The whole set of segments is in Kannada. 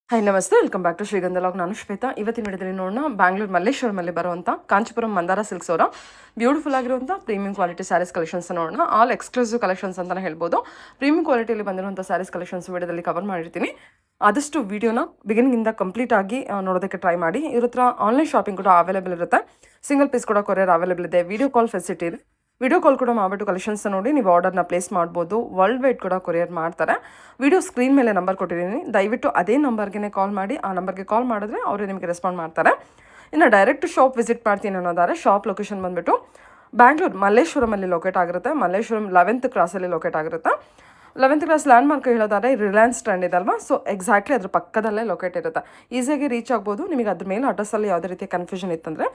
ಹಾಯ್ ನಮಸ್ತೆ, ವೆಲ್ಕಮ್ ಬ್ಯಾಕ್ ಟು ಶ್ರೀಗಂಧ ಲಾಗ್. ನಾನು ಶ್ವೇತಾ. ಇವತ್ತಿನ ವಿಡಿಯೋದಲ್ಲಿ ನೋಡೋಣ ಬ್ಯಾಂಗ್ಳೂರ್ ಮಲ್ಲೇಶ್ವರಮಲ್ಲಿ ಬರುವಂಥ ಕಾಂಚೀಪುರಂ ಮಂದಾರ ಸಿಲ್ಕ್ಸ್ ಅವರ ಬ್ಯೂಟಿಫುಲ್ ಆಗಿರುವಂಥ ಪ್ರೀಮಿಯಂ ಕ್ವಾಲಿಟಿ ಸ್ಯಾರೀಸ್ ಕಲೆಕ್ಷನ್ಸ್ ನೋಡೋಣ. ಆಲ್ ಎಕ್ಸ್ಕ್ಲೂಸಿವ್ ಕಲೆಕ್ಷನ್ಸ್ ಅಂತಲೇ ಹೇಳ್ಬೋದು. ಪ್ರೀಮಿಯಂ ಕ್ವಾಲಿಟಿಯಲ್ಲಿ ಬಂದಿರುವಂಥ ಸ್ಯಾರೀಸ್ ಕಲೆಕ್ಷನ್ಸ್ ವಿಡಿಯೋದಲ್ಲಿ ಕವರ್ ಮಾಡಿರ್ತೀನಿ. ಆದಷ್ಟು ವಿಡಿಯೋನ ಬಿಗಿನಿಂಗಿಂದ ಕಂಪ್ಲೀಟ್ ಆಗಿ ನೋಡೋದಕ್ಕೆ ಟ್ರೈ ಮಾಡಿ. ಇವ್ರ ಹತ್ರ ಆನ್ಲೈನ್ ಶಾಪಿಂಗ್ ಕೂಡ ಅವೈಲೇಬಲ್ ಇರುತ್ತೆ. ಸಿಂಗಲ್ ಪೀಸ್ ಕೂಡ ಕೊರಿಯರ್ ಅವೈಲೇಬಲ್ ಇದೆ. ವಿಡಿಯೋ ಕಾಲ್ ಫೆಸಿಲಿಟಿ ಇದೆ. ವಿಡಿಯೋ ಕಾಲ್ ಕೂಡ ಮಾಡಿಬಿಟ್ಟು ಕಲೆಕ್ಷನ್ಸ್ ನೋಡಿ ನೀವು ಆರ್ಡರ್ನ ಪ್ಲೇಸ್ ಮಾಡ್ಬೋದು. ವರ್ಲ್ಡ್ ವೈಡ್ ಕೂಡ ಕೊರಿಯರ್ ಮಾಡ್ತಾರೆ. ವಿಡಿಯೋ ಸ್ಕ್ರೀನ್ ಮೇಲೆ ನಂಬರ್ ಕೊಟ್ಟಿದ್ದೀನಿ, ದಯವಿಟ್ಟು ಅದೇ ನಂಬರ್ಗೆ ಕಾಲ್ ಮಾಡಿ. ಆ ನಂಬರ್ಗೆ ಕಾಲ್ ಮಾಡಿದ್ರೆ ಅವರೇ ನಿಮಗೆ ರೆಸ್ಪಾಂಡ್ ಮಾಡ್ತಾರೆ. ಇನ್ನು ಡೈರೆಕ್ಟ್ ಶಾಪ್ ವಿಸಿಟ್ ಮಾಡ್ತೀನಿ ಅನ್ನೋದಾದ್ರೆ ಶಾಪ್ ಲೊಕೇಶನ್ ಬಂದುಬಿಟ್ಟು ಬ್ಯಾಂಗ್ಳೂರ್ ಮಲ್ಲೇಶ್ವರಮಲ್ಲಿ ಲೊಕೇಟ್ ಆಗಿರುತ್ತೆ. ಮಲ್ಲೇಶ್ವರಂ 11th ಕ್ರಾಸಲ್ಲಿ ಲೊಕೇಟ್ ಆಗಿರುತ್ತೆ. 11th ಕ್ರಾಸ್ ಲ್ಯಾಂಡ್ ಮಾರ್ಕ್ ಹೇಳೋದಾದ್ರೆ ರಿಲಯನ್ಸ್ ಟ್ರೆಂಡ್ ಇದೆ ಅಲ್ವಾ, ಸೊ ಎಕ್ಸಾಕ್ಟ್ಲಿ ಅದ್ರ ಪಕ್ಕದಲ್ಲೇ ಲೊಕೇಟ್ ಇರುತ್ತೆ. ಈಸಿಯಾಗಿ ರೀಚ್ ಆಗ್ಬೋದು. ನಿಮಗೆ ಅದ್ರ ಮೇಲೆ ಅಡ್ರೆಸ್ಸಲ್ಲಿ ಯಾವುದೇ ರೀತಿಯ ಕನ್ಫ್ಯೂಷನ್ ಇತ್ತಂದರೆ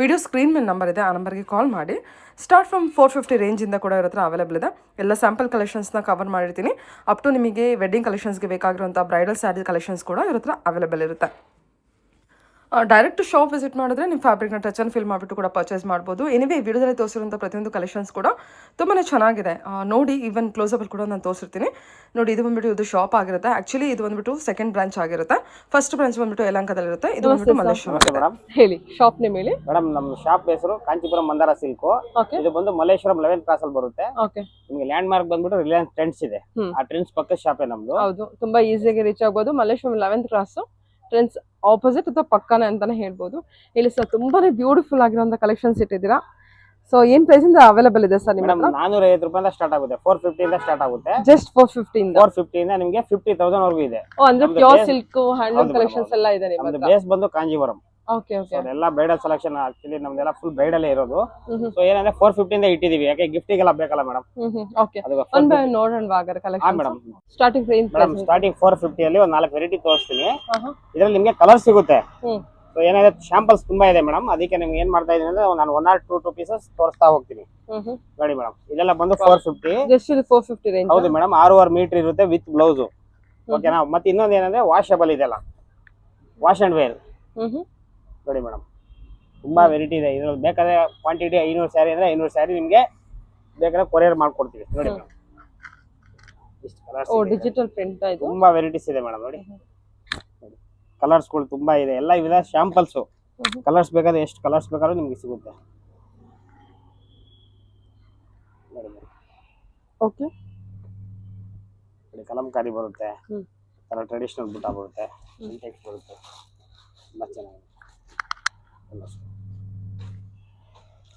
ವಿಡಿಯೋ ಸ್ಕ್ರೀನ್ ಮೇಲೆ ನಂಬರ್ ಇದೆ, ಆ ನಂಬರ್ಗೆ ಕಾಲ್ ಮಾಡಿ. ಸ್ಟಾರ್ಟ್ ಫ್ರಮ್ 450 ರೇಂಜಿಂದ ಕೂಡ ಇರೋ ಹತ್ರ ಅವೈಲೇಬಲ್ ಇದೆ. ಎಲ್ಲ ಸ್ಯಾಂಪಲ್ ಕಲೆಕ್ಷನ್ಸ್ನ ಕವರ್ ಮಾಡಿರ್ತೀನಿ. ಅಪ್ ಟು ನಿಮಗೆ ವೆಡ್ಡಿಂಗ್ ಕಲೆಕ್ಷನ್ಸ್ಗೆ ಬೇಕಾಗಿರುವಂಥ ಬ್ರೈಡಲ್ ಸ್ಯಾರಿ ಕಲೆಕ್ಷನ್ಸ್ ಕೂಡ ಇರೋ ಹತ್ರ ಅವೈಲೇಬಲ್ ಇರುತ್ತೆ. ಡೈರೆಕ್ಟ್ ಶಾಪ್ ವಿಸಿಟ್ ಮಾಡಿದ್ರೆ ನೀವು ಫ್ಯಾಬ್ರಿಕ್ನ ಟಚ್ ಆ್ಯಂಡ್ ಫೀಲ್ ಮಾಡಿಬಿಟ್ಟು ಕೂಡ ಪರ್ಚೇಸ್ ಮಾಡ್ಬೋದು. ಎನಿವೇ ವಿಡಿಯೋದಲ್ಲಿ ತೋರಿಸಿರುವಂಥ ಪ್ರತಿಯೊಂದು ಕಲೆಕ್ಷನ್ಸ್ ಕೂಡ ತುಂಬಾ ಚೆನ್ನಾಗಿದೆ. ನೋಡಿ, ಈವನ್ ಕ್ಲೋಸಬಲ್ ಕೂಡ ನಾನು ತೋರಿಸಿರ್ತೀನಿ. ನೋಡಿ, ಇದು ಬಂದ್ಬಿಟ್ಟು ಇದು ಶಾಪ್ ಆಗಿರುತ್ತೆ. ಆ್ಯಕ್ಚುಲಿ ಇದು ಬಂದ್ಬಿಟ್ಟು ಸೆಕೆಂಡ್ ಬ್ರಾಂಚ್ ಆಗಿರುತ್ತೆ. ಫಸ್ಟ್ ಬ್ರಾಂಚ್ ಬಂದ್ಬಿಟ್ಟು ಯಲಹಂಕದಲ್ಲಿರುತ್ತೆ. ಇದು ಬಂದ್ಬಿಟ್ಟು ಮಲ್ಲೇಶ್ವರಂ. ಹೇಳಿ, ಶಾಪ್ ನೇಮ್ ಹೇಳಿ ಮೇಡಮ್. ನಮ್ಮ ಶಾಪ್ ಹೆಸರು ಕಾಂಚೀಪುರಂ ಮಂದಾರ ಸಿಲ್ಕ್. ಇದು ಬಂದು ಮಲ್ಲೇಶ್ವರಂ 11th ಕ್ರಾಸ್ ಅಲ್ಲಿ ಬರುತ್ತೆ. ನಿಮಗೆ ಲ್ಯಾಂಡ್ ಮಾರ್ಕ್ ಬಂದ್ಬಿಟ್ಟು ರಿಲಯನ್ಸ್ ಟ್ರೆಂಡ್ಸ್ ಇದೆ. ಆ ಟ್ರೆಂಡ್ಸ್ ಪಕ್ಕ ಶಾಪೇ ನಮ್ದು. ಹೌದು, ತುಂಬಾ ಈಸಿಯಾಗಿ ರೀಚ್ ಆಗ್ಬೋದು. Malleshwaram 11th cross trends opposite ಅಥವಾ ಪಕ್ಕನೆ ಅಂತಾನೆ ಹೇಳ್ಬೋದು. ಇಲ್ಲಿ ಸರ್ ತುಂಬಾನೇ ಬ್ಯೂಟಿಫುಲ್ ಆಗಿರುವಂತ ಕಲೆಕ್ಷನ್ಸ್ ಇಟ್ಟಿದ್ದೀರಾ. ಸೊ ಏನ್ ಪ್ರೈಸ್ ಇಂದ ಅವೈಲೇಬಲ್ ಇದೆ ಸರ್ ನಿಮ್ಮ ಹತ್ರ? 450 ರೂಪಾಯಿಂದ ಸ್ಟಾರ್ಟ್ ಆಗುತ್ತೆ. 450 ಇಂದ ಸ್ಟಾರ್ಟ್ ಆಗುತ್ತೆ. ಜಸ್ಟ್ 450 ಇಂದ 450 ಇಂದ ನಿಮಗೆ 50,000 ವರೆಗೂ ಇದೆ. ಅಂದ್ರೆ ಪ್ಯೂರ್ ಸಿಲ್ಕ್ ಹ್ಯಾಂಡ್ಲೂಮ್ ಕಲೆಕ್ಷನ್ಸ್ ಎಲ್ಲ ಇದೆ ನಿಮ್ಮ ಹತ್ರ. ಬೇಸ್ ಬಂದು ಕಾಂಜೀವರಂ. Okay okay. ಎಲ್ಲ ಬ್ರೈಡಲ್ ಸೆಲೆಕ್ಷನ್. ಆಕ್ಚುಲಿ ನಮ್ದೆಲ್ಲ ಫುಲ್ ಬ್ರೈಡಲ್ ಇರೋದು. ಸೊ ಏನಂದ್ರೆ 450 ಇಂದ ಇಟ್ಟಿದೀವಿ, ಯಾಕೆ ಗಿಫ್ಟಿಗೆಲ್ಲ ಬೇಕಲ್ಲ ಮೇಡಮ್. ಓಕೆ, ಒನ್ ಬೈ ನೋಡೋಣ ಹಾಗಾದ್ರೆ collection. Madam starting range madam starting 450 ಅಲ್ಲಿ ಒಂದು 4 ವೆರೈಟಿ ತೋರಿಸ್ತೀನಿ. ಇದರಲ್ಲಿ ನಿಮಗೆ ಕಲರ್ ಸಿಗುತ್ತೆ. ಸೊ ಏನಾದ್ರೆ ಶಾಂಪಲ್ಸ್ ತುಂಬಾ ಇದೆ ಮೇಡಮ್, ಅದಕ್ಕೆ ನಿಮ್ಗೆ ಏನ್ ಮಾಡ್ತಾ ಇದೀನಿ ಅಂದ್ರೆ ನಾನು 1 or 2 ಪೀಸಸ್ ತೋರಿಸ್ತಾ ಹೋಗ್ತೀನಿ. ನೋಡಿ ಮೇಡಮ್, ಇದೆಲ್ಲ ಬಂದು 450. ಜಸ್ಟ್ ಇದು 450 ರೇಂಜ್. ಹೌದು ಮೇಡಮ್, 6.5 ಮೀಟರ್ ಇರುತ್ತೆ ವಿತ್ ಬ್ಲೌಸ್. ಓಕೆನಾ. ಮತ್ತೆ ಇನ್ನೊಂದು ಏನಂದ್ರೆ ವಾಷಬಲ್ ಇದೆಲ್ಲ, ವಾಶ್ ಅಂಡ್ ವೇರ್. ನೋಡಿ ಮೇಡಮ್, ತುಂಬಾ ವೆರೈಟಿ ಇದೆ. ಇದ್ರಲ್ಲಿ ಬೇಕಾದ್ರೆ ಕ್ವಾಂಟಿಟಿ 500 ಸ್ಯಾರಿ ಅಂದ್ರೆ 500 ಸ್ಯಾರಿ ನಿಮ್ಗೆ ಬೇಕಾದ್ರೆ ಕೊರಿಯರ್ ಮಾಡ್ಕೊಡ್ತೀವಿ. ನೋಡಿ ಮೇಡಮ್, ಇಷ್ಟು ಕಲರ್ಸ್. ಓ, ಡಿಜಿಟಲ್ ಪ್ರಿಂಟ್ ಇದು. ತುಂಬಾ ವೆರೈಟೀಸ್ ಇದೆ ಮೇಡಮ್. ನೋಡಿ, ಕಲರ್ಸ್ ಗಳು ತುಂಬಾ ಇದೆ. ಎಲ್ಲ ಇದೆ ಶಾಂಪಲ್ಸ್. ಕಲರ್ಸ್ ಬೇಕಾದ್ರೆ ಎಷ್ಟು ಕಲರ್ಸ್ ಬೇಕಾದ್ರೂ ನಿಮ್ಗೆ ಸಿಗುತ್ತೆ. ನೋಡಿ ಮೇಡಮ್, ಓಕೆ. ಕಲಂಕಾರಿ ಬರುತ್ತೆ, ತರ ಟ್ರೆಡಿಷನಲ್ ಬುಟ್ಟ ಬರುತ್ತೆ, ಸಿಂಟೆಕ್ಸ್ ಬರುತ್ತೆ. ತುಂಬಾ ಚೆನ್ನಾಗಿದೆ.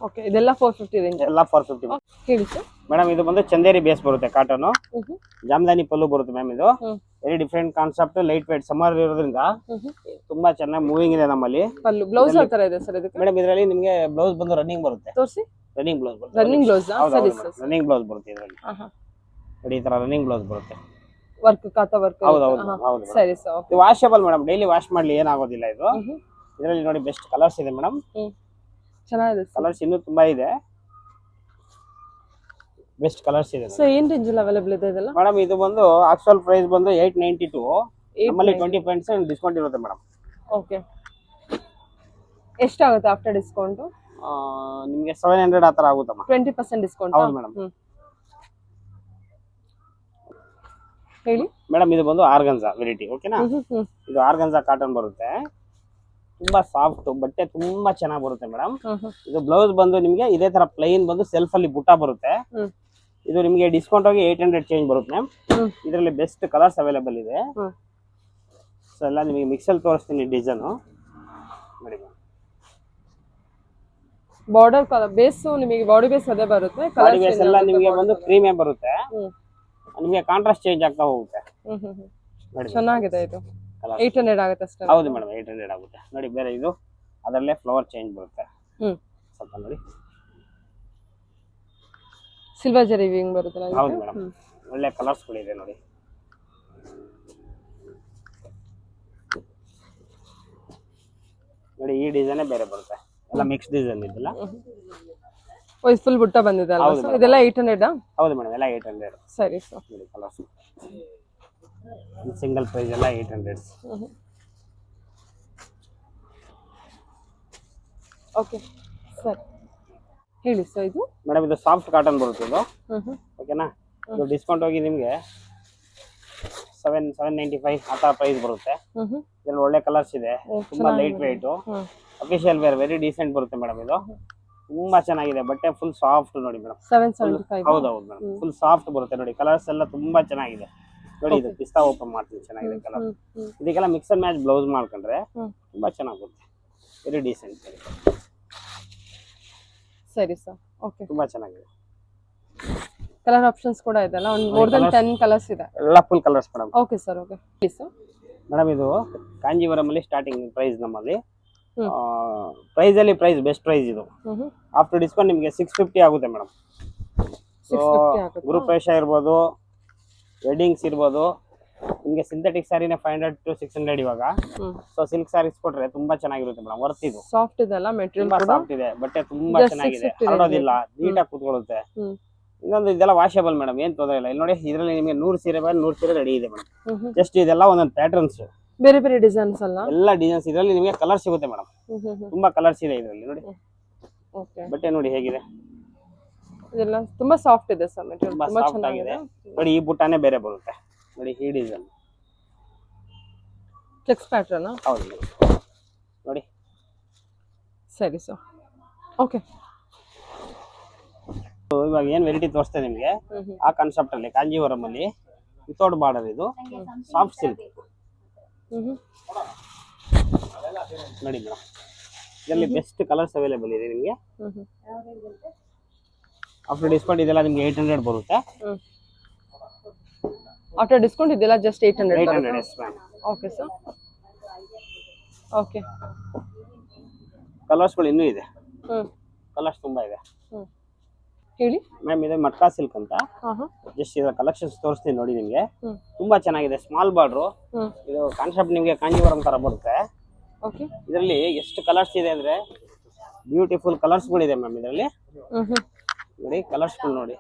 ಓಕೆ, ಇದೆಲ್ಲ 450 ರೇಂಜ್. ಎಲ್ಲ 450. ಹೇಳಿ ಸರ್. ಮೇಡಮ್, ಇದು ಬಂದು ಚಂದೇರಿ ಬೇಸ್ ಬರುತ್ತೆ, ಕಾಟನ್. ಜಾಮದಾನಿ ಪಲ್ಲು ಬರುತ್ತೆ ಮ್ಯಾಮ್. ಇದು very different concept, light weight, summer ಇರೋದ್ರಿಂದ ತುಂಬಾ ಚೆನ್ನಾಗಿ ಮೂವಿಂಗ್ ಇದೆ ನಮ್ಮಲ್ಲಿ. ಪಲ್ಲು ಬ್ಲೌಸ್ ಯಾವ ತರ ಇದೆ ಸರ್ ಇದಕ್ಕೆ? ಮೇಡಮ್, ಇದರಲ್ಲಿ ನಿಮಗೆ ಬ್ಲೌಸ್ ಬಂದು ರನ್ನಿಂಗ್ ಬರುತ್ತೆ. ತೋರಿಸಿ. ರನ್ನಿಂಗ್ ಬ್ಲೌಸ್ ಬರುತ್ತೆ. Running blouse. ಸರಿ ಸರ್, ರನ್ನಿಂಗ್ ಬ್ಲೌಸ್ ಬರುತ್ತೆ ಇದರಲ್ಲಿ. ನೋಡಿ, ಈ ತರ ರನ್ನಿಂಗ್ ಬ್ಲೌಸ್ ಬರುತ್ತೆ. ವರ್ಕ್, ಕಾತಾ ವರ್ಕ್. ಹೌದು ಹೌದು ಹೌದು. ಸರಿ ಸರ್. ಇದು ವಾಷಬಲ್ ಮೇಡಮ್, ಡೈಲಿ ವಾಶ್ ಮಾಡ್ಲಿ ಏನಾಗೋದಿಲ್ಲ ಇದು. ಇದರಲ್ಲಿ ನೋಡಿ ಬೆಸ್ಟ್ ಕಲರ್ಸ್ ಇದೆ ಮೇಡಮ್. ಚೆನ್ನಾಗಿದೆ ಕಲರ್ಸ್ ಇನ್ನೂ ತುಂಬಾ ಇದೆ. ಬೆಸ್ಟ್ ಕಲರ್ಸ್ ಇದೆ. ಸೊ ಏನ್ ರೇಂಜ್ ಅಲ್ಲಿ ಅವೈಲೇಬಲ್ ಇದೆ ಇದೆಲ್ಲ? ಮೇಡಮ್, ಇದು ಬಂದು ಆಕ್ಚುಯಲ್ ಪ್ರೈಸ್ ಬಂದು 892. ನಮ್ಮಲ್ಲಿ 20% ಡಿಸ್ಕೌಂಟ್ ಇರುತ್ತೆ ಮೇಡಮ್. ಓಕೆ, ಎಷ್ಟಾಗುತ್ತೆ ಆಫ್ಟರ್ ಡಿಸ್ಕೌಂಟ್? ನಿಮಗೆ 700 ಆ ತರ ಆಗುತ್ತಮ್ಮ. 20% ಡಿಸ್ಕೌಂಟ್. ಹೌದು ಮೇಡಮ್. ಹೇಳಿ ಮೇಡಮ್, ಇದು ಬಂದು ಆರ್ಗನ್ಜಾ ವೆರೈಟಿ. ಓಕೆನಾ. ಇದು ಆರ್ಗನ್ಜಾ ಕಾಟನ್ ಬರುತ್ತೆ. ತುಂಬಾ ಸಾಫ್ಟ್ ಬಟ್ಟೆ, ತುಂಬಾ ಚೆನ್ನಾಗಿ ಬರುತ್ತೆ ಮೇಡಮ್. ಇದು ಬ್ಲೌಸ್ ಬಂದು ನಿಮ್ಗೆ ಇದೇ ತರ ಪ್ಲೈನ್ ಬಂದು ಸೆಲ್ಫ್ ಅಲ್ಲಿ ಬುಟ್ಟ ಬರುತ್ತೆ. ಇದು ನಿಮ್ಗೆ ಡಿಸ್ಕೌಂಟ್ ಆಗಿ 800 ಚೇಂಜ್ ಬರುತ್ತೆ ಮ್ಯಾಮ್. ಇದರಲ್ಲಿ ಬೆಸ್ಟ್ ಕಲರ್ಸ್ ಅವೈಲೇಬಲ್ ಇದೆ. ಸೊ ಎಲ್ಲ ನಿಮಗೆ ಮಿಕ್ಸಲ್ ತೋರಿಸ್ತೀನಿ ಡಿಸೈನ್. ನೋಡಿ ಮ್ಯಾಮ್, ಬಾರ್ಡರ್ ಕಲರ್ ಬೇಸ್ ನಿಮಗೆ ಬಾಡಿ ಬೇಸ್ ಅದೇ ಬರುತ್ತೆ. ಬಾಡಿ ಬೇಸ್ ಎಲ್ಲ ನಿಮಗೆ ಬಂದು ಕ್ರೀಮೇ ಬರುತ್ತೆ. ನಿಮಗೆ ಕಾಂಟ್ರಾಸ್ಟ್ ಚೇಂಜ್ ಆಗ್ತಾ ಹೋಗುತ್ತೆ. ಚೆನ್ನಾಗಿದೆ. ಇದು 800 ಆಗುತ್ತೆ ಅಷ್ಟೇ. ಹೌದು ಮೇಡಮ್, 800 ಆಗುತ್ತೆ. ನೋಡಿ, ಬೇರೆ ಇದು ಅದರಲ್ಲೇ ಫ್ಲವರ್ ಚೇಂಜ್ ಬರುತ್ತೆ. ಸ್ವಲ್ಪ ನೋಡಿ, ಸಿಲ್ವರ್ ಜರಿ ವಿಂಗ್ ಬರುತ್ತೆ. ಹೌದು ಮೇಡಮ್, ಒಳ್ಳೆ ಕಲರ್ಸ್ ಗಳಿದೆ ನೋಡಿ. ನೋಡಿ, ಈ ಡಿಸೈನ್ ಬೇರೆ ಬರುತ್ತೆ. ಎಲ್ಲ ಮಿಕ್ಸ್ ಡಿಸೈನ್ ಇದೆಲ್ಲ. ಓ, ಫುಲ್ ಬುಟ್ಟ ಬಂದಿದೆ ಅಲ್ವಾ? ಇದೆಲ್ಲ 800. ಹೌದು ಮೇಡಮ್, ಎಲ್ಲ 800. ಸರಿ ಸರ್. ನೋಡಿ ಕಲರ್ಸ್, ಸಿಂಗಲ್ ಪ್ರೈಸ್ ಎಲ್ಲ 800. ಓಕೆ ಸರ್, ಹೇಳಿ ಸರ್. ಇದು ಮೇಡಮ್, ಇದು ಸಾಫ್ಟ್ ಕಾಟನ್ ಬರುತ್ತೆ ಇದು. ಓಕೆನಾ. ಇದು ಡಿಸ್ಕೌಂಟ್ ಹೋಗಿ ನಿಮಗೆ 795 ಆ ತರ ಪ್ರೈಸ್ ಬರುತ್ತೆ. ಇದ್ರಲ್ಲಿ ಒಳ್ಳೆ ಕಲರ್ಸ್ ಇದೆ, ತುಂಬಾ light weight, official wear, very decent ಬರುತ್ತೆ ಮೇಡಮ್. ಇದು ತುಂಬಾ ಚೆನ್ನಾಗಿದೆ, ಬಟ್ಟೆ ಫುಲ್ ಸಾಫ್ಟ್ ನೋಡಿ ಮೇಡಮ್. 775. ಹೌದೌದು ಮೇಡಮ್, ಫುಲ್ ಸಾಫ್ಟ್ ಬರುತ್ತೆ ನೋಡಿ. ಕಲರ್ಸ್ ಎಲ್ಲ ತುಂಬಾ ಚೆನ್ನಾಗಿದೆ ನೋಡಿ. ಇದು ಪಿಸ್ತಾ ಓಪನ್ ಮಾಡ್ತೀನಿ, ಚೆನ್ನಾಗಿದೆ ಕಲರ್. ಇದಕ್ಕೆಲ್ಲ ಮಿಕ್ಸ್ ಅಂಡ್ ಮ್ಯಾಚ್ ಬ್ಲೌಸ್ ಮಾಡ್ಕೊಂಡ್ರೆ ತುಂಬಾ ಚೆನ್ನಾಗಿ ಬರುತ್ತೆ, ವೆರಿ ಡೀಸೆಂಟ್. ಸರಿ ಸರ್, ಓಕೆ. ತುಂಬಾ ಚೆನ್ನಾಗಿದೆ. ಕಲರ್ ಆಪ್ಷನ್ಸ್ ಕೂಡ ಇದೆ ಅಲ್ಲ, ಒಂದು ಮೋರ್ ದನ್ 10 ಕಲರ್ಸ್ ಇದೆ. ಎಲ್ಲ full colours madam. Okay sir, okay. Please sir. Madam ಇದು ಕಾಂಜೀವರಂ ಅಲ್ಲಿ ಸ್ಟಾರ್ಟಿಂಗ್ ಪ್ರೈಸ್ ನಮ್ಮಲ್ಲಿ. ಪ್ರೈಸ್ ಅಲ್ಲಿ ಬೆಸ್ಟ್ ಪ್ರೈಸ್ ಇದು. ಆಫ್ಟರ್ ಡಿಸ್ಕೌಂಟ್ ನಿಮಗೆ 650 ಆಗುತ್ತೆ ಮೇಡಮ್. ಗ್ರೂಪ್ ವೇಷ ಇರ್ಬೋದು, ವೆಡ್ಡಿಂಗ್ಸ್ ಇರ್ಬೋದು, ನಿಮಗೆ ಸಿಂಥೆಟಿಕ್ ಸ್ಯಾರಿನೇ 500 to 600 ಇವಾಗ. ಸೊ ಸಿಲ್ಕ್ ಸ್ಯಾರೀಸ್ ಕೊಟ್ರೆ ತುಂಬಾ ಚೆನ್ನಾಗಿರುತ್ತೆ ಮೇಡಮ್, ವರ್ತ್ ಇದು. ಸಾಫ್ಟ್ ಇದೆ ಅಲ್ಲ ಮೆಟೀರಿಯಲ್, ತುಂಬಾ ಸಾಫ್ಟ್ ಇದೆ, ಬಟ್ಟೆ ತುಂಬಾ ಚೆನ್ನಾಗಿದೆ, ಹರಡೋದಿಲ್ಲ, ನೀಟಾಗಿ ಕೂತ್ಕೊಳ್ಳುತ್ತೆ. ಇನ್ನೊಂದು ಇದೆಲ್ಲ ವಾಷೇಬಲ್ ಮೇಡಮ್, ಏನ್ ತೊಂದರೆ ಇಲ್ಲ. ಇಲ್ಲಿ ನೋಡಿ, ಇದರಲ್ಲಿ ನಿಮಗೆ 100 ಸೀರೆ 100 ಸೀರೆ ರೆಡಿ ಇದೆ ಮೇಡಮ್. ಜಸ್ಟ್ ಇದೆಲ್ಲ ಒಂದೊಂದು ಪ್ಯಾಟರ್ನ್ಸ್, ಬೇರೆ ಬೇರೆ ಡಿಸೈನ್ಸ್ ಅಲ್ಲ, ಎಲ್ಲ ಡಿಸೈನ್ಸ್. ಇದರಲ್ಲಿ ನಿಮಗೆ ಕಲರ್ ಸಿಗುತ್ತೆ ಮೇಡಮ್, ತುಂಬಾ ಕಲರ್ಸ್ ಇದೆ ಇದರಲ್ಲಿ ನೋಡಿ. ಓಕೆ, ಬಟ್ಟೆ ನೋಡಿ ಹೇಗಿದೆ, ಇದೆಲ್ಲ ತುಂಬಾ ಸಾಫ್ಟ್ ಇದೆ ಸರ್, ಮೆಟೀರಿಯಲ್ ತುಂಬಾ ತುಂಬಾ ಸಾಫ್ಟ್ ಆಗಿದೆ ಚೆನ್ನಾಗಿದೆ ನೋಡಿ. ಈ ಬುಟ್ಟಾನೇ ಬೇರೆ ಬರುತ್ತೆ ನೋಡಿ, ಈ ಡಿಸೈನ್. ಚೆಕ್ಸ್ ಪ್ಯಾಟರ್ನ್ ಹೌದು ನೋಡಿ. ಸರಿ ಸರ್, ಓಕೆ. ಇವಾಗ ಏನ್ ವೆರೈಟಿ ತೋರಿಸ್ತೇ ನಿಮ್ಗೆ, ಆ ಕಾನ್ಸೆಪ್ಟ್ ಅಲ್ಲಿ ಕಾಂಜೀವರಂ ಅಲ್ಲಿ ವಿತೌಟ್ ಬಾರ್ಡರ್, ಇದು ಸಾಫ್ಟ್ ಸಿಲ್ಕ್ ನೋಡಿ ಮೇಡಮ್. ಇದರಲ್ಲಿ ಬೆಸ್ಟ್ ಕಲರ್ಸ್ ಅವೈಲೇಬಲ್ ಇದೆ ನಿಮಗೆ. ಆಫ್ಟರ್ ಡಿಸ್ಕೌಂಟ್ ಇದೆಲ್ಲ ನಿಮ್ಗೆ 800 ಬರುತ್ತೆ. ಆಫ್ಟರ್ ಡಿಸ್ಕೌಂಟ್ ಇದೆಲ್ಲ just 800. 800 yes ma'am. Okay sir, okay. ಕಲರ್ಸ್ಗಳು ಇನ್ನೂ ಇದೆ, ಕಲರ್ಸ್ ತುಂಬಾ ಇದೆ ಹೇಳಿ ಮ್ಯಾಮ್. ಇದು ಮಟ್ಕಾ ಸಿಲ್ಕ್ ಅಂತ, ಜಸ್ಟ್ ಇದರ ಕಲೆಕ್ಷನ್ಸ್ ತೋರಿಸ್ತೀನಿ ನೋಡಿ ನಿಮ್ಗೆ. ತುಂಬಾ ಚೆನ್ನಾಗಿದೆ, ಸ್ಮಾಲ್ ಬಾರ್ಡ್ರು. ಇದು ಕಾನ್ಸೆಪ್ಟ್ ನಿಮ್ಗೆ ಕಾಂಜೀವರಂ ತರ ಬರುತ್ತೆ. ಓಕೆ, ಇದರಲ್ಲಿ ಎಷ್ಟು ಕಲರ್ಸ್ ಇದೆ ಅಂದ್ರೆ ಬ್ಯೂಟಿಫುಲ್ ಕಲರ್ಸ್ಗಳು ಇದೆ ಮ್ಯಾಮ್ ಇದರಲ್ಲಿ ನೋಡಿ. ಕಲರ್ಸ್ಗಳು ನೋಡಿ,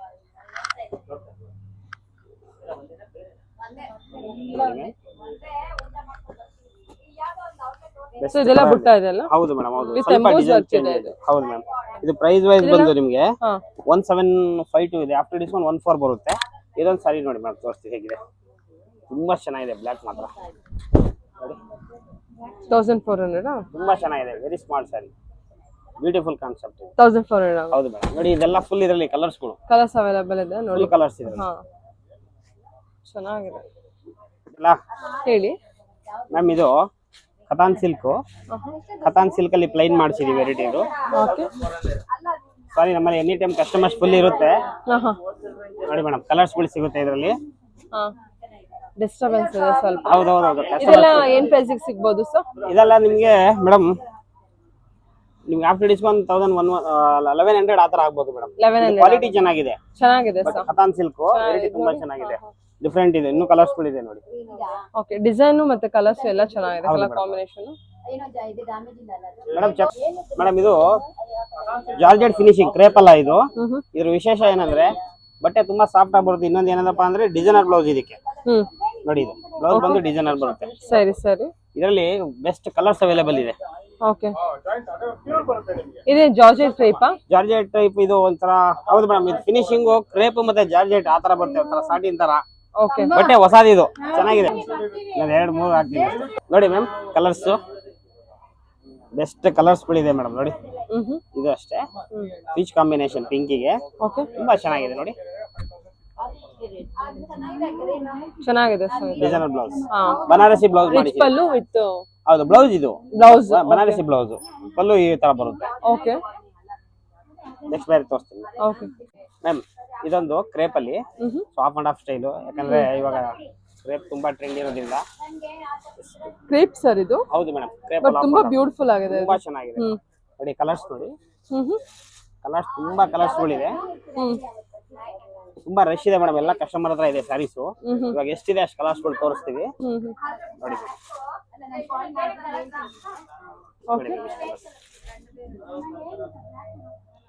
ಇದೆಲ್ಲ ಬುಟ್ಟ ಇದೆ ಅಲ್ಲ? ಹೌದು ಮೇಡಮ್, ಹೌದು. ಸ್ವಲ್ಪ ಡಿಸೈನ್ ಚೇಂಜ್ ಇದೆ. ಹೌದು ಮ್ಯಾಮ್. ಇದು ಪ್ರೈಸ್ ವೈಸ್ ಬಂದು ನಿಮ್ಗೆ 1752 ಇದೆ. ಆಫ್ಟರ್ ಡಿಸ್ಕೌಂಟ್ 14 ಬರುತ್ತೆ. ಇದೊಂದು ಸಾರಿ ನೋಡಿ ಮೇಡಮ್, ತೋರಿಸ್ತೀವಿ ಹೇಗಿದೆ. ತುಂಬಾ ಚೆನ್ನಾಗಿದೆ, ಬ್ಲಾಕ್ ಮಾತ್ರ ನೋಡಿ. 1400. ತುಂಬಾ ಚೆನ್ನಾಗಿದೆ, ವೆರಿ ಸ್ಮಾರ್ಟ್ ಸಾರಿ, ಬ್ಯೂಟಿಫುಲ್ ಕಾನ್ಸೆಪ್ಟ್. 1400. ಹೌದು ಮೇಡಮ್ ನೋಡಿ. ಇದೆಲ್ಲ ಫುಲ್ ಇದರಲ್ಲಿ ಕಲರ್ಸ್ಗಳು, ಕಲರ್ಸ್ ಅವೈಲೇಬಲ್ ಇದೆ ನೋಡಿ. ಕಲರ್ಸ್ ಇದೆ, ಚೆನ್ನಾಗಿದೆ. ಹೇಳಿ ಮ್ಯಾಮ್. ಇದು ಕತಾನ್ ಸಿಲ್ಕ್, ಕತಾನ್ ಸಿಲ್ಕ್ ಅಲ್ಲಿ ಪ್ಲೈನ್ ಮಾಡಿಸಿದೀವಿ ವೆರೈಟಿ ಇದು. ಸಾರಿ, ನಮ್ಮಲ್ಲಿ ಎನಿ ಟೈಮ್ ಕಸ್ಟಮರ್ಸ್ ಫುಲ್ ಇರುತ್ತೆ ನೋಡಿ ಮೇಡಮ್. ಕಲರ್ಸ್ಗಳು ಸಿಗುತ್ತೆ ಇದರಲ್ಲಿ. ಡಿಸ್ಟರ್ಬೆನ್ಸ್ ಇದೆ ಸ್ವಲ್ಪ. ಹೌದೌದು. ಇದೆಲ್ಲ ಏನ್ ಪ್ರೈಸಿಗೆ ಸಿಗಬಹುದು ಸರ್? ಇದೆಲ್ಲ ನಿಮ್ಗೆ ಮೇಡಮ್, ನಿಮ್ಗೆ ಆಫ್ಟರ್ ಡಿಸ್ಕೌಂಟ್ 1100 ಆ ತರ ಆಗ್ಬೋದು ಮೇಡಮ್. ಕ್ವಾಲಿಟಿ ಚೆನ್ನಾಗಿದೆ ಸರ್. ಕತಾನ್ ಸಿಲ್ಕ್ ವೆರೈಟಿ ತುಂಬಾ ಚೆನ್ನಾಗಿದೆ, ಡಿಫ್ರೆಂಟ್ ಇದೆ. ಇನ್ನೂ ಕಲರ್ಸ್ಗಳು ಇದೆ ನೋಡಿ. ಓಕೆ, ಡಿಸೈನ್ ಮತ್ತೆ ಕಲರ್ಸ್ ಎಲ್ಲ ಚೆನ್ನಾಗಿದೆ, ಕಲರ್ ಕಾಂಬಿನೇಷನ್ ಮೇಡಮ್. ಇದು ಜಾರ್ಜೆಟ್ ಫಿನಿಶಿಂಗ್ ಕ್ರೇಪ್ ಅಲ್ಲ ಇದು. ಇದ್ರ ವಿಶೇಷ ಏನಂದ್ರೆ ಬಟ್ಟೆ ತುಂಬಾ ಸಾಫ್ಟ್ ಆಗಿ ಬರುತ್ತೆ. ಇನ್ನೊಂದು ಏನಂದಪ್ಪ ಅಂದ್ರೆ ಡಿಸೈನರ್ ಬ್ಲೌಸ್ ಇದಕ್ಕೆ ನೋಡಿ. ಇದು ಬ್ಲೌಸ್ ಬಂದು ಡಿಸೈನರ್ ಬರುತ್ತೆ. ಸರಿ ಸರಿ. ಇದರಲ್ಲಿ ಬೆಸ್ಟ್ ಕಲರ್ಸ್ ಅವೈಲೇಬಲ್ ಇದೆ. ಓಕೆ, ಇದು ಜಾರ್ಜೆಟ್ ಟೈಪ್. ಜಾರ್ಜೆಟ್ ಟೈಪ್ ಇದು ಒಂಥರ. ಹೌದು ಮೇಡಮ್. ಇದು ಫಿನಿಶಿಂಗ್ ಕ್ರೇಪ್ ಮತ್ತೆ ಜಾರ್ಜೆಟ್ ಆ ತರ ಬರುತ್ತೆ, ಒಂಥರ ಸಾಟಿನ್ ತರ. ಓಕೆ, ಬಟ್ಟೆ ಹೊಸದು, ಇದು ಚೆನ್ನಾಗಿದೆ. ನಾನು 2-3 ಹಾಕ್ತೀನಿ ನೋಡಿ ಮ್ಯಾಮ್. ಕಲರ್ಸ್ ಬೆಸ್ಟ್ ಕಲರ್ಸ್ಗಳಿದೆ ಮೇಡಮ್ ನೋಡಿ. ಇದು ಅಷ್ಟೇ, ಪೀಚ್ ಕಾಂಬಿನೇಷನ್ ಪಿಂಕಿಗೆ ತುಂಬಾ ಚೆನ್ನಾಗಿದೆ ನೋಡಿ. ಚೆನ್ನಾಗಿದೆ ಡಿಸೈನರ್ ಬ್ಲೌಸ್, ಬನಾರಸಿ ಬ್ಲೌಸ್ ಮಾಡಿ. ಪಲ್ಲು ವಿತ್ ಹೌದು, ಬ್ಲೌಸ್ ಇದು ಬ್ಲೌಸ್ ಬನಾರಸಿ ಬ್ಲೌಸ್, ಪಲ್ಲು ಈ ತರ ಬರುತ್ತೆ. ಓಕೆ, ನೆಕ್ಸ್ಟ್ ಬೇರೆ ತೋರಿಸ್ತೀನಿ ಓಕೆ ಮ್ಯಾಮ್. ಇದೊಂದು ಕ್ರೇಪ್ ಅಲ್ಲಿ ಹಾಫ್ ಅಂಡ್ ಹಾಫ್ ಸ್ಟೈಲು, ಯಾಕಂದ್ರೆ ಇವಾಗ ಕ್ರೇಪ್ ತುಂಬಾ ಟ್ರೆಂಡ್ ಇರೋದ್ರಿಂದ. ಕ್ರೇಪ್ ಸರ್ ಇದು? ಹೌದು ಮೇಡಮ್, ಕ್ರೇಪ್ ತುಂಬಾ ಬ್ಯೂಟಿಫುಲ್ ಆಗಿದೆ, ತುಂಬಾ ಚೆನ್ನಾಗಿದೆ ನೋಡಿ. ಕಲರ್ಸ್ ನೋಡಿ, ಕಲರ್ಸ್ ತುಂಬಾ ಕಲರ್ಸ್ಗಳಿದೆ. ತುಂಬಾ ರಶ್ ಇದೆ ಮೇಡಮ್, ಎಲ್ಲ ಕಸ್ಟಮರ್ ಹತ್ರ ಇದೆ ಸ್ಯಾರೀಸು. ಇವಾಗ ಎಷ್ಟಿದೆ ಅಷ್ಟು ಕಲರ್ಸ್ಗಳು ತೋರಿಸ್ತೀವಿ ನೋಡಿ.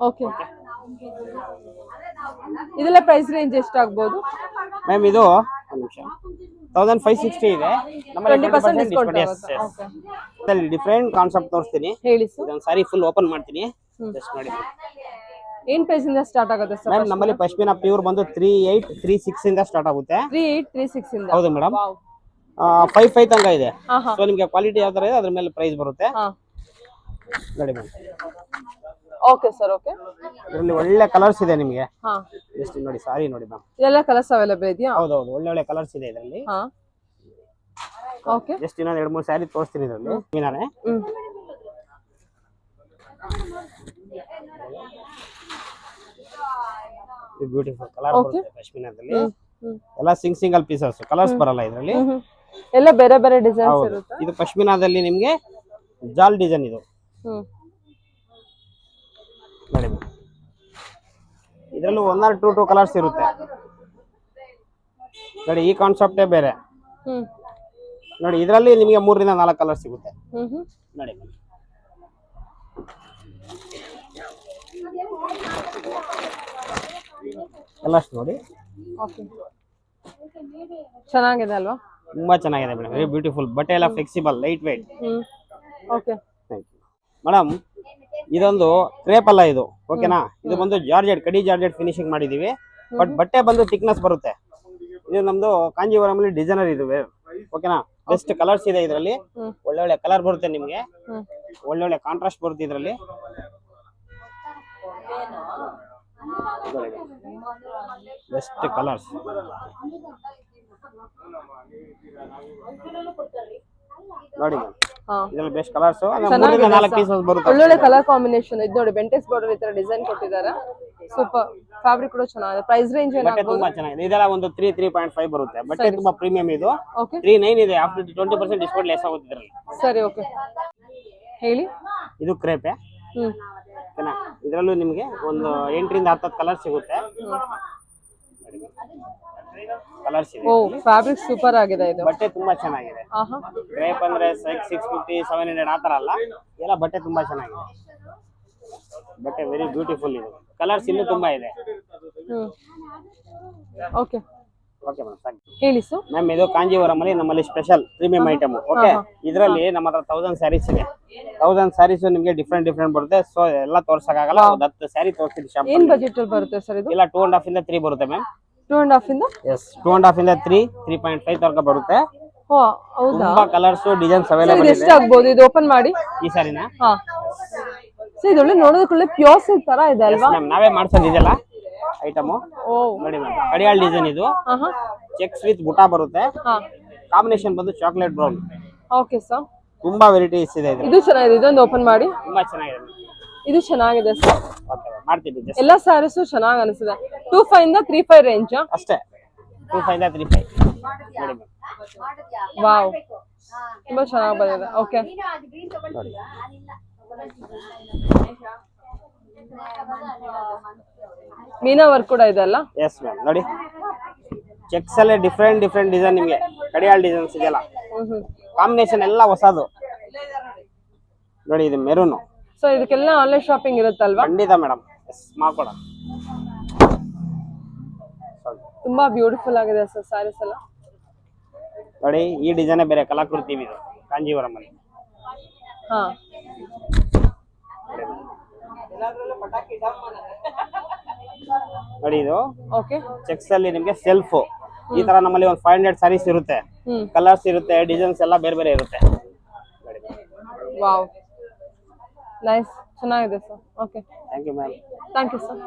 ಓಕೆ, ಇದೆಲ್ಲ ಪ್ರೈಸ್ ರೇಂಜ್ ಎಷ್ಟು ಆಗ್ಬೋದು ಮ್ಯಾಮ್? ಇದು 1560 ಇದೆ. ನಮ್ಮಲ್ಲಿ 20% ಡಿಸ್ಕೌಂಟ್. ಡಿಫರೆಂಟ್ ಕಾನ್ಸೆಪ್ಟ್ ತೋರಿಸ್ತೀನಿ ಹೇಳಿ ಸರ್. ಇದೊಂದು ಸಾರಿ ಫುಲ್ ಓಪನ್ ಮಾಡ್ತೀನಿ, ಜಸ್ಟ್ ನೋಡಿ. ಏನ್ ಪ್ರೈಸ್ ಇಂದ ಸ್ಟಾರ್ಟ್ ಆಗುತ್ತೆ ಸರ್? ಮ್ಯಾಮ್ ನಮ್ಮಲ್ಲಿ ಪಶ್ಮಿನಾ ಪ್ಯೂರ್ ಬಂದು 3836 ಇಂದ ಸ್ಟಾರ್ಟ್ ಆಗುತ್ತೆ. 3836 ಇಂದ. ಹೌದು ಮೇಡಮ್. ವಾವ್. 55 ತನಕ ಇದೆ. ಹಾ ಹಾ ಸೊ ನಿಮ್ಗೆ ಕ್ವಾಲಿಟಿ ಯಾವ ತರ ಇದೆ ಅದ್ರ ಮೇಲೆ ಪ್ರೈಸ್ ಬರುತ್ತೆ ಹಾ. ನೋಡಿ ಮ್ಯಾಮ್. Okay sir, okay. ಇದರಲ್ಲಿ ಒಳ್ಳೆ ಕಲರ್ಸ್ ಇದೆ ನಿಮಗೆ. ಹಾ. ಎಷ್ಟು ನೋಡಿ, ಸಾರಿ ನೋಡಿ ಮ್ಯಾಮ್. ಇದೆಲ್ಲ ಕಲರ್ಸ್ ಅವೈಲೇಬಲ್ ಇದೆಯಾ? ಹೌದು ಹೌದು, ಒಳ್ಳೆ ಒಳ್ಳೆ ಕಲರ್ಸ್ ಇದೆ ಇದರಲ್ಲಿ. ಹಾ. ಓಕೆ. ಜಸ್ಟ್ ಇನ್ನೊಂದು 2-3 ಸ್ಯಾರಿ ತೋರಿಸ್ತೀನಿ ಇದರಲ್ಲಿ. ಮೀನಾನೆ ಬ್ಯೂಟಿಫುಲ್ ಕಲರ್ ಬರುತ್ತೆ ಪಶ್ಮಿನಾದಲ್ಲಿ. ಎಲ್ಲ ಸಿಂಗಲ್ ಪೀಸಸ್, ಕಲರ್ಸ್ ಬರಲ್ಲ ಇದರಲ್ಲಿ. ಎಲ್ಲ ಬೇರೆ ಬೇರೆ ಡಿಸೈನ್ಸ್ ಇರುತ್ತೆ. ಇದು ಪಶ್ಮಿನಾದಲ್ಲಿ ನಿಮ್ಗೆ ಜಾಲ್ ಡಿಸೈನ್ ಇದು ನೋಡಿ. ಇದರಲ್ಲೂ 1 or 2 ಕಲರ್ಸ್ ಇರುತ್ತೆ ನೋಡಿ. ಈ ಕಾನ್ಸೆಪ್ಟೇ ಬೇರೆ ನೋಡಿ. ಇದರಲ್ಲಿ ನಿಮಗೆ 3 ರಿಂದ 4 ಕಲರ್ ಸಿಗುತ್ತೆ ನೋಡಿ. ಎಲ್ಲ ನೋಡಿ. ಓಕೆ, ಚೆನ್ನಾಗಿದೆ ಅಲ್ವಾ? ತುಂಬಾ ಚೆನ್ನಾಗಿದೆ ಮೇಡಮ್, ವೆರಿ ಬ್ಯೂಟಿಫುಲ್. ಬಟ್ಟೆ ಎಲ್ಲ flexible, light weight. Okay, thank you madam. ಇದೊಂದು ಕ್ರೇಪ್ ಅಲ್ಲ ಇದು, ಓಕೆನಾ? ಇದು ಬಂದು ಜಾರ್ಜೆಟ್, ಕಡಿ ಜಾರ್ಜೆಟ್ ಫಿನಿಶಿಂಗ್ ಮಾಡಿದೀವಿ. ಬಟ್ ಬಟ್ಟೆ ಬಂದು ಥಿಕ್ನೆಸ್ ಬರುತ್ತೆ. ಇದು ನಮ್ದು ಕಾಂಜೀವರಂ ಅಲ್ಲಿ ಡಿಸೈನರ್ ಇದು, ಓಕೆನಾ? ಬೆಸ್ಟ್ ಕಲರ್ಸ್ ಇದೆ ಇದರಲ್ಲಿ. ಒಳ್ಳೆ ಒಳ್ಳೆ ಕಲರ್ ಬರುತ್ತೆ ನಿಮ್ಗೆ, ಒಳ್ಳೆ ಒಳ್ಳೆ ಕಾಂಟ್ರಾಸ್ಟ್ ಬರುತ್ತೆ ಇದರಲ್ಲಿ. ಬೆಸ್ಟ್ ಕಲರ್ಸ್ ನೋಡಿ ಮ್ಯಾಮ್. ಇದರಲ್ಲಿ ಬೆಸ್ಟ್ ಕಲರ್ಸ್, 3 ರಿಂದ 4 ಪೀಸಸ್ ಬರುತ್ತೆ. ಒಳ್ಳೊಳ್ಳೆ ಕಲರ್ ಕಾಂಬಿನೇಷನ್ ಇದು ನೋಡಿ. ಬೆಂಟೆಕ್ಸ್ ಬಾರ್ಡರ್ ಈ ತರ ಡಿಸೈನ್ ಕೊಟ್ಟಿದ್ದಾರೆ. ಸೂಪರ್. ಫ್ಯಾಬ್ರಿಕ್ ಕೂಡ ಚೆನ್ನಾಗಿದೆ. ಪ್ರೈಸ್ ರೇಂಜ್ ಬಟ್ಟೆ ಏನಾಗ್ಬೋದು? ತುಂಬಾ ಚೆನ್ನಾಗಿದೆ. ಇದೆಲ್ಲ ಒಂದು 3.5 ಬರುತ್ತೆ. ಬಟ್ಟೆ ತುಂಬಾ ಪ್ರೀಮಿಯಂ ಇದು. ಓಕೆ, 39 ಇದೆ. ಆಫ್ಟರ್ 20% ಡಿಸ್ಕೌಂಟ್ ಲೆಸ್ ಆಗುತ್ತೆ ಇದರಲ್ಲಿ. ಸರಿ, ಓಕೆ. ಹೇಳಿ. ಇದು ಕ್ರೇಪೆ, ಓಕೆನಾ? ಇದರಲ್ಲೂ ನಿಮಗೆ ಒಂದು 8 ರಿಂದ 10 ಕಲರ್ ಸಿಗುತ್ತೆ. ಕಲರ್ಸ್ ಇದೆ. ಓ, ಫ್ಯಾಬ್ರಿಕ್ ಸೂಪರ್ ಆಗಿದೆ ಇದು. ಬಟ್ಟೆ ತುಂಬಾ ಚೆನ್ನಾಗಿದೆ. ಆಹಾ. ಕ್ರೇಪ್ ಅಂದ್ರೆ 650 700 ಆ ತರ ಅಲ್ಲ, ಎಲ್ಲ ಬಟ್ಟೆ ತುಂಬಾ ಚೆನ್ನಾಗಿದೆ. ಬಟ್ಟೆ ವೆರಿ ಬ್ಯೂಟಿಫುಲ್ ಇದು. ಕಲರ್ಸ್ ಇನ್ನೂ ತುಂಬಾ ಇದೆ. Okay, okay madam, thank you. ಹೇಳಿ ಸರ್. ಮ್ಯಾಮ್ ಇದು ಕಾಂಜೀವರಂ ಅಲ್ಲಿ ನಮ್ಮಲ್ಲಿ ಸ್ಪೆಷಲ್ ಪ್ರೀಮಿಯಂ ಐಟಮ್. ಓಕೆ, ಇದರಲ್ಲಿ ನಮ್ಮ ಹತ್ರ 1000 ಸ್ಯಾರೀಸ್ ಇದೆ. 1000 ಸ್ಯಾರೀಸ್ ನಿಮಗೆ ಡಿಫ್ರೆಂಟ್ ಡಿಫ್ರೆಂಟ್ ಬರುತ್ತೆ. ಸೊ ಎಲ್ಲ ತೋರ್ಸಕ್ಕಾಗಲ್ಲ. ಒಂದು 10 ಸ್ಯಾರಿ ತೋರಿಸ್ತೀನಿ ಶಾಪ್. ಏನ್ ಬಜೆಟ್ ಅಲ್ಲಿ ಬರುತ್ತೆ ಸರ್ ಇದು? ಇಲ್ಲ 2.5 ಇಂದ 3 ಬರುತ್ತೆ ಮ್ಯಾಮ್. 2.5 ಇಂದ? ಎಸ್, 2.5 ಇಂದ 3.5 ತನಕ ಬರುತ್ತೆ. ಓ, ಹೌದಾ? ತುಂಬಾ ಕಲರ್ಸ್ ಡಿಸೈನ್ಸ್ ಅವೈಲೇಬಲ್ ಇದು ಇದೆ. ಎಷ್ಟು ಆಗ್ಬೋದು ಇದು ಓಪನ್ ಮಾಡಿ? ಈ ಸಾರಿನಾ? ಹಾ. ಸೊ ಇದೊಳ್ಳೆ ನೋಡೋದಕ್ಕೆ ಪ್ಯೂರ್ ಸಿಲ್ಕ್ ತರ ಇದೆ ಅಲ್ವಾ? ಮ್ಯಾಮ್ ನಾವೇ ಮಾಡ್ಸೋದು ಇದೆಲ್ಲ ಐಟಮ್. ಓ, ನೋಡಿ ಮ್ಯಾಮ್, ಕಡಿಯಾಳ್ ಡಿಸೈನ್ ಇದು. ಆಹಾ. ಚೆಕ್ಸ್ ವಿತ್ ಬುಟಾ ಬರುತ್ತೆ. ಹಾ. ಕಾಂಬಿನೇಷನ್ ಬಂದು ಚಾಕ್ಲೇಟ್ ಬ್ರೌನ್. Okay sir. ತುಂಬಾ ವೆರೈಟೀಸ್ ಇದೆ ಇದು ಚೆನ್ನಾಗಿದೆ. ಇದೊಂದು ಓಪನ್ ಮಾಡಿ. ತುಂಬಾ ಚೆನ್ನಾಗಿದೆ. ಇದು ಚೆನ್ನಾಗಿದೆ ಸರ್. ಓಕೆ ಮಾಡ್ತೀವಿ. ಜಸ್ಟ್ ಎಲ್ಲ ಸ್ಯಾರೀಸ್ ಚೆನ್ನಾಗಿ ಅನಿಸಿದೆ. 25 ಇಂದ 35 ರೇಂಜ್ ಅಷ್ಟೇ. 25 ಇಂದ 35 ನೋಡಿ ಮ್ಯಾಮ್. ವಾವ್, ತುಂಬಾ ಚೆನ್ನಾಗಿ ಬಂದಿದೆ. ಓಕೆ, ನೋಡಿ ಮೀನಾ ವರ್ಕ್ ಕೂಡ ಇದೆ ಅಲ್ಲ? Yes ma'am. ನೋಡಿ ಚೆಕ್ಸ್ ಅಲ್ಲೇ ಡಿಫ್ರೆಂಟ್ ಡಿಫ್ರೆಂಟ್ ಡಿಸೈನ್ ನಿಮಗೆ. ಕಡಿಯಾಳ್ ಡಿಸೈನ್ಸ್ ಇದೆಯಲ್ಲ, ಕಾಂಬಿನೇಷನ್ ಎಲ್ಲ ಹೊಸದು. ನೋಡಿ ಇದು ಮೆರೂನು. ಸೊ ಇದಕ್ಕೆಲ್ಲ ಆನ್ಲೈನ್ ಶಾಪಿಂಗ್ ಇರುತ್ತಲ್ವಾ? ಖಂಡಿತ ಮೇಡಮ್. ಎಸ್, ಮಾಡ್ಕೊಡ. ತುಂಬಾ ಬ್ಯೂಟಿಫುಲ್ ಆಗಿದೆ ಸರ್ ಸ್ಯಾರೀಸ್ ಎಲ್ಲ. ನೋಡಿ ಈ ಡಿಸೈನ್ ಬೇರೆ ಕಲಾಕೃತಿ ಇದು ಕಾಂಜೀವರಂ ಅಲ್ಲಿ. ಹಾ. ನೋಡಿ ಇದು ಓಕೆ, ಚೆಕ್ಸ್ ಅಲ್ಲಿ ನಿಮ್ಗೆ ಸೆಲ್ಫ್ ಈ ತರ ನಮ್ಮಲ್ಲಿ ಒಂದು 500 ಸ್ಯಾರೀಸ್ ಇರುತ್ತೆ. ಕಲರ್ಸ್ ಇರುತ್ತೆ, ಡಿಸೈನ್ಸ್ ಎಲ್ಲ ಬೇರೆ ಬೇರೆ ಇರುತ್ತೆ. ವಾವ್, ನೈಸ್, ಚೆನ್ನಾಗಿದೆ sir. Okay, thank you ma'am. Thank you sir.